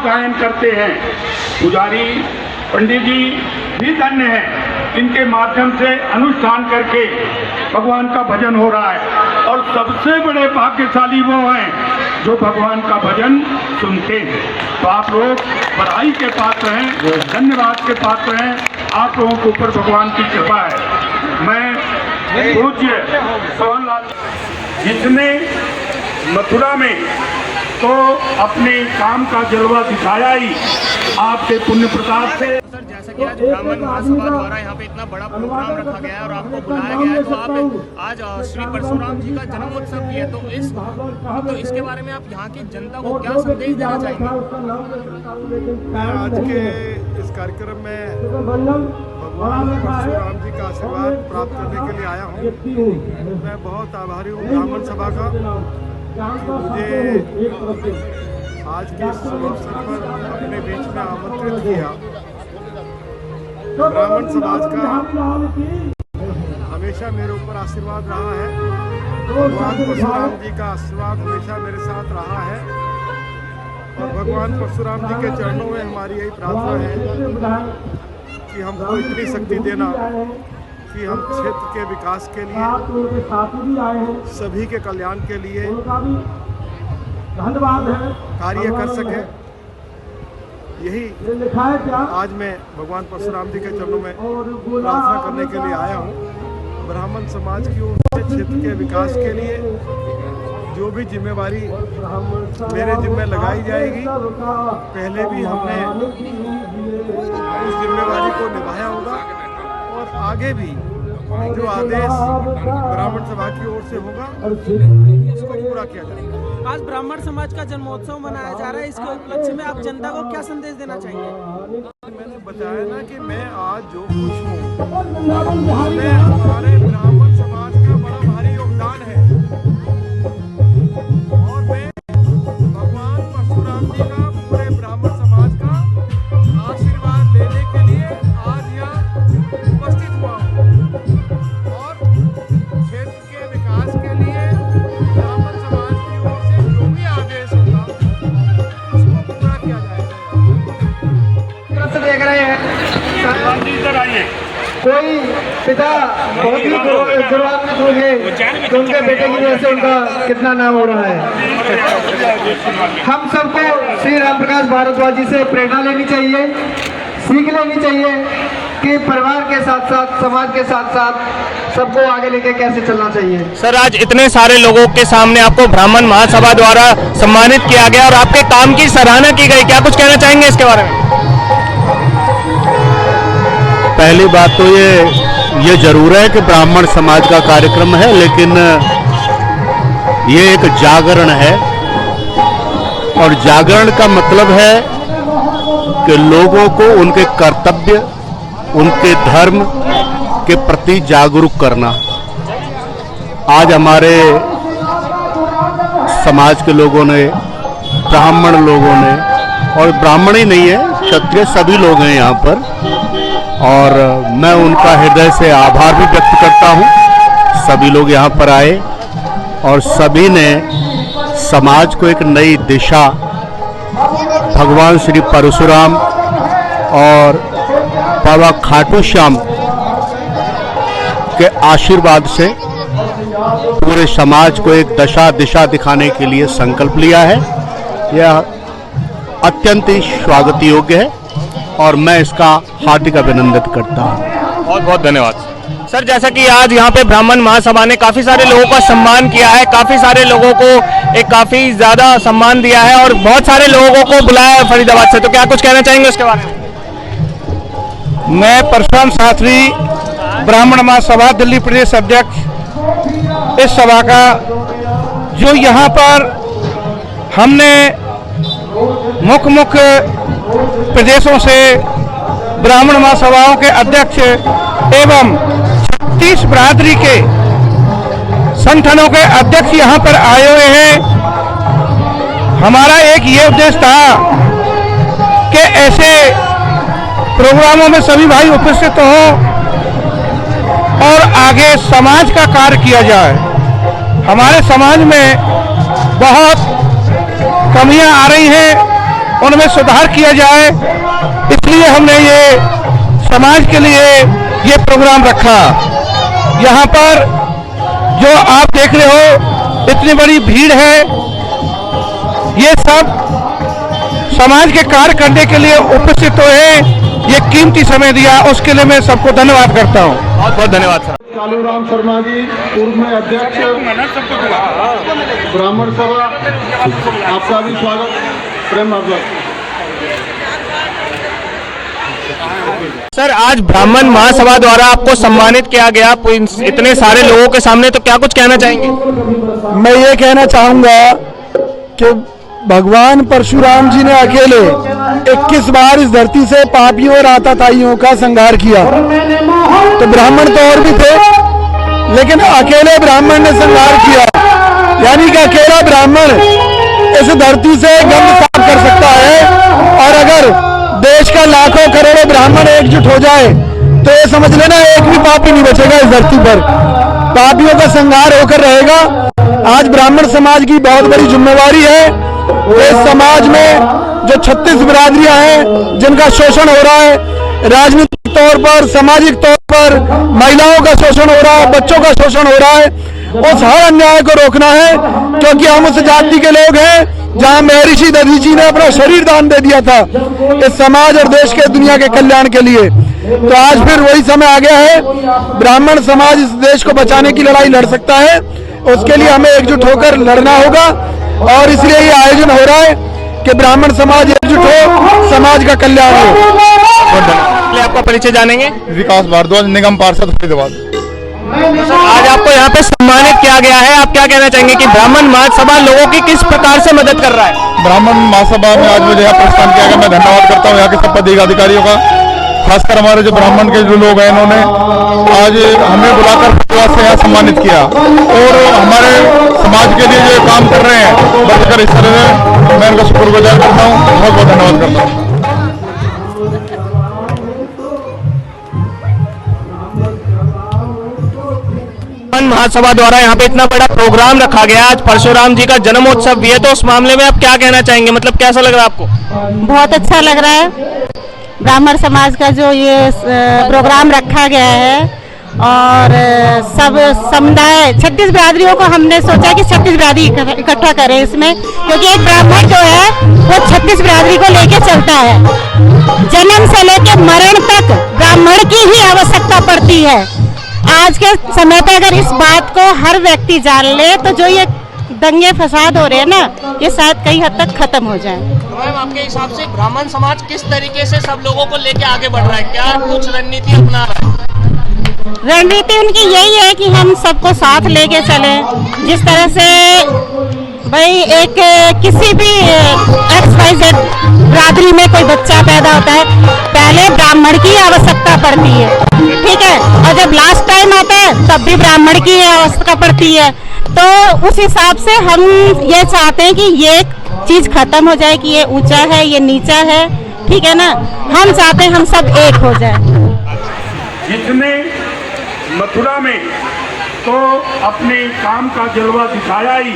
गायन करते हैं। पुजारी पंडित जी भी धन्य हैं, इनके माध्यम से अनुष्ठान करके भगवान का भजन हो रहा है। और सबसे बड़े भाग्यशाली वो हैं जो भगवान का भजन सुनते हैं। तो आप लोग बधाई के पात्र हैं, धन्यवाद के पात्र हैं। आप लोगों के ऊपर भगवान की कृपा है। मैं पूज्य सोहनलाल जिसने मथुरा में तो अपने काम का जलवा दिखाया ही आपके पुण्य प्रताप से। सर, जैसा कि आज ब्राह्मण महासभा द्वारा यहाँ पे इतना बड़ा प्रोग्राम रखा गया है और आपको बुलाया गया है, तो आप आज श्री परशुराम जी का जन्मोत्सव भी है, तो इसके बारे में आप यहाँ की जनता को क्या संदेश देना चाहेंगे? आज के इस कार्यक्रम में भगवान परशुराम जी का आशीर्वाद प्राप्त करने के लिए आया हूँ। मैं बहुत आभारी हूँ ब्राह्मण सभा का, मुझे आज के इस शुभ अवसर पर अपने बीच में आमंत्रित किया। ब्राह्मण समाज का हमेशा मेरे ऊपर आशीर्वाद रहा है। भगवान परशुराम जी का आशीर्वाद हमेशा मेरे साथ रहा है और भगवान परशुराम जी के चरणों में हमारी यही प्रार्थना है कि हमको इतनी शक्ति देना कि हम क्षेत्र के विकास के लिए, सभी के कल्याण के लिए कार्य कर सके। यही आज मैं भगवान परशुराम जी के चरणों में प्रार्थना करने के लिए आया हूँ। ब्राह्मण समाज की ओर से क्षेत्र के विकास के लिए जो भी जिम्मेवारी मेरे जिम्मे लगाई जाएगी, पहले भी हमने उस जिम्मेवारी को निभाया होगा और आगे भी जो आदेश ब्राह्मण सभा की ओर से होगा उसको पूरा किया जाएगा। आज ब्राह्मण समाज का जन्मोत्सव मनाया जा रहा है, इसके उपलक्ष्य में आप जनता को क्या संदेश देना चाहेंगे? मैंने बताया ना कि मैं आज जो खुश हूँ उसमें हमारे ब्राह्मण समाज का बड़ा भारी योगदान है और मैं भगवान परशुराम जी का पूरे ब्राह्मण समाज का आशीर्वाद लेने के लिए आज यहाँ उपस्थित हुआ हूँ और क्षेत्र के विकास के लिए ब्राह्मण समाज की ओर से जो भी आदेश होगा उसको पूरा किया जाएगा। देख रहे हैं कोई पिता बहुत ही गौरवान्वित होंगे तो उनके बेटे की वजह से उनका कितना नाम हो रहा है। हम सबको श्री राम प्रकाश भारद्वाज जी से प्रेरणा लेनी चाहिए, सीख लेनी चाहिए कि परिवार के साथ साथ समाज के साथ साथ सबको आगे लेके कैसे चलना चाहिए। सर, आज इतने सारे लोगों के सामने आपको ब्राह्मण महासभा द्वारा सम्मानित किया गया और आपके काम की सराहना की गई, क्या कुछ कहना चाहेंगे इसके बारे में? पहली बात तो ये जरूर है कि ब्राह्मण समाज का कार्यक्रम है, लेकिन ये एक जागरण है और जागरण का मतलब है कि लोगों को उनके कर्तव्य, उनके धर्म के प्रति जागरूक करना। आज हमारे समाज के लोगों ने, ब्राह्मण लोगों ने, और ब्राह्मण ही नहीं है, क्षत्रिय सभी लोग हैं यहाँ पर, और मैं उनका हृदय से आभार भी व्यक्त करता हूँ। सभी लोग यहाँ पर आए और सभी ने समाज को एक नई दिशा भगवान श्री परशुराम और बाबा खाटू श्याम के आशीर्वाद से पूरे समाज को एक दिशा दिखाने के लिए संकल्प लिया है। यह अत्यंत ही स्वागत योग्य है और मैं इसका हार्दिक अभिनंदन करता हूँ। बहुत बहुत धन्यवाद। सर, जैसा कि आज यहाँ पे ब्राह्मण महासभा ने काफी सारे लोगों का सम्मान किया है, काफी सारे लोगों को एक काफी ज्यादा सम्मान दिया है और बहुत सारे लोगों को बुलाया है फरीदाबाद से, तो क्या कुछ कहना चाहेंगे उसके बारे में? मैं परशुराम शास्त्री, ब्राह्मण महासभा दिल्ली प्रदेश अध्यक्ष, इस सभा का जो यहाँ पर हमने मुख्य प्रदेशों से ब्राह्मण महासभाओं के अध्यक्ष एवं 36 बिरादरी के संगठनों के अध्यक्ष यहाँ पर आए हुए हैं। हमारा एक ये उद्देश्य था कि ऐसे प्रोग्रामों में सभी भाई उपस्थित हों और आगे समाज का कार्य किया जाए। हमारे समाज में बहुत कमियां आ रही हैं, उनमें सुधार किया जाए, इसलिए हमने ये समाज के लिए ये प्रोग्राम रखा। यहाँ पर जो आप देख रहे हो इतनी बड़ी भीड़ है, ये सब समाज के कार्य करने के लिए उपस्थित हुए, ये कीमती समय दिया, उसके लिए मैं सबको धन्यवाद करता हूँ। बहुत बहुत धन्यवाद सर। कालूराम शर्मा जी, पूर्व में अध्यक्ष ब्राह्मण सभा, आपका भी स्वागत, प्रेम अवसर। सर आज ब्राह्मण महासभा द्वारा आपको सम्मानित किया गया इतने सारे लोगों के सामने, तो क्या कुछ कहना चाहेंगे? मैं ये कहना चाहूंगा कि भगवान परशुराम जी ने अकेले 21 बार इस धरती से पापियों और आताताइयों का संहार किया। तो ब्राह्मण तो और भी थे, लेकिन अकेले ब्राह्मण ने संहार किया, यानी कि अकेला ब्राह्मण इस धरती से गंध साफ कर सकता है। और अगर देश का लाखों करोड़ों ब्राह्मण एकजुट हो जाए तो ये समझ लेना एक भी पापी नहीं बचेगा इस धरती पर, पापियों का संहार होकर रहेगा। आज ब्राह्मण समाज की बहुत बड़ी जिम्मेवारी है। इस समाज में जो 36 बिरादरियां हैं जिनका शोषण हो रहा है, राजनीतिक तौर पर, सामाजिक तौर पर महिलाओं का शोषण हो रहा है, बच्चों का शोषण हो रहा है, उस हर अन्याय को रोकना है। क्योंकि हम उस जाति के लोग हैं जहां महर्षि दधीची ने अपना शरीर दान दे दिया था इस समाज और देश के दुनिया के कल्याण के लिए। तो आज फिर वही समय आ गया है, ब्राह्मण समाज इस देश को बचाने की लड़ाई लड़ सकता है, उसके लिए हमें एकजुट होकर लड़ना होगा। और इसलिए ये आयोजन हो रहा है कि ब्राह्मण समाज एकजुट हो, समाज का कल्याण हो। आपका परिचय जानेंगे? विकास भारद्वाज, निगम पार्षद फरीदाबाद। आज आपको यहाँ पे सम्मानित किया गया है, आप क्या कहना चाहेंगे कि ब्राह्मण महासभा लोगों की किस प्रकार से मदद कर रहा है? ब्राह्मण महासभा में आज मुझे यहाँ प्रस्थान किया गया, मैं धन्यवाद करता हूँ यहाँ के सब पदाधिकारियों का, खासकर हमारे जो ब्राह्मण के जो लोग हैं इन्होंने आज हमें बुलाकर से यहाँ सम्मानित किया और हमारे समाज के लिए जो काम कर रहे हैं बढ़कर इस तरह से मैं उनका शुक्रगुजार करता हूँ, बहुत बहुत धन्यवाद करता हूँ। महासभा द्वारा यहाँ पे इतना बड़ा प्रोग्राम रखा गया, आज परशुराम जी का जन्मोत्सव भी है, तो उस मामले में आप क्या कहना चाहेंगे? मतलब कैसा लग रहा है आपको? बहुत अच्छा लग रहा है। ब्राह्मण समाज का जो ये प्रोग्राम रखा गया है और सब समुदाय 36 बिरादरियों को हमने सोचा कि 36 बिरादरी इकट्ठा करें इसमें, क्योंकि एक ब्राह्मण जो है वो 36 बिरादरी को लेके चलता है। जन्म से लेके मरण तक ब्राह्मण की ही आवश्यकता पड़ती है। आज के समय पे अगर इस बात को हर व्यक्ति जान ले तो जो ये दंगे फसाद हो रहे हैं ना, ये शायद कई हद तक खत्म हो जाए। तो मैम आपके हिसाब से ब्राह्मण समाज किस तरीके से सब लोगों को लेके आगे बढ़ रहा है, क्या कुछ रणनीति अपना रहा है? रणनीति उनकी यही है कि हम सबको साथ लेके चलें। जिस तरह से भाई एक किसी भी XYZ बिरादरी में कोई बच्चा पैदा होता है, पहले ब्राह्मण की आवश्यकता पड़ती है, ठीक है, और जब लास्ट टाइम आता है तब भी ब्राह्मण की आवश्यकता पड़ती है। तो उस हिसाब से हम ये चाहते हैं कि ये चीज खत्म हो जाए कि ये ऊंचा है ये नीचा है, ठीक है ना। हम चाहते हैं हम सब एक हो जाए। जिसने मथुरा में तो अपने काम का जलवा दिखाया ही,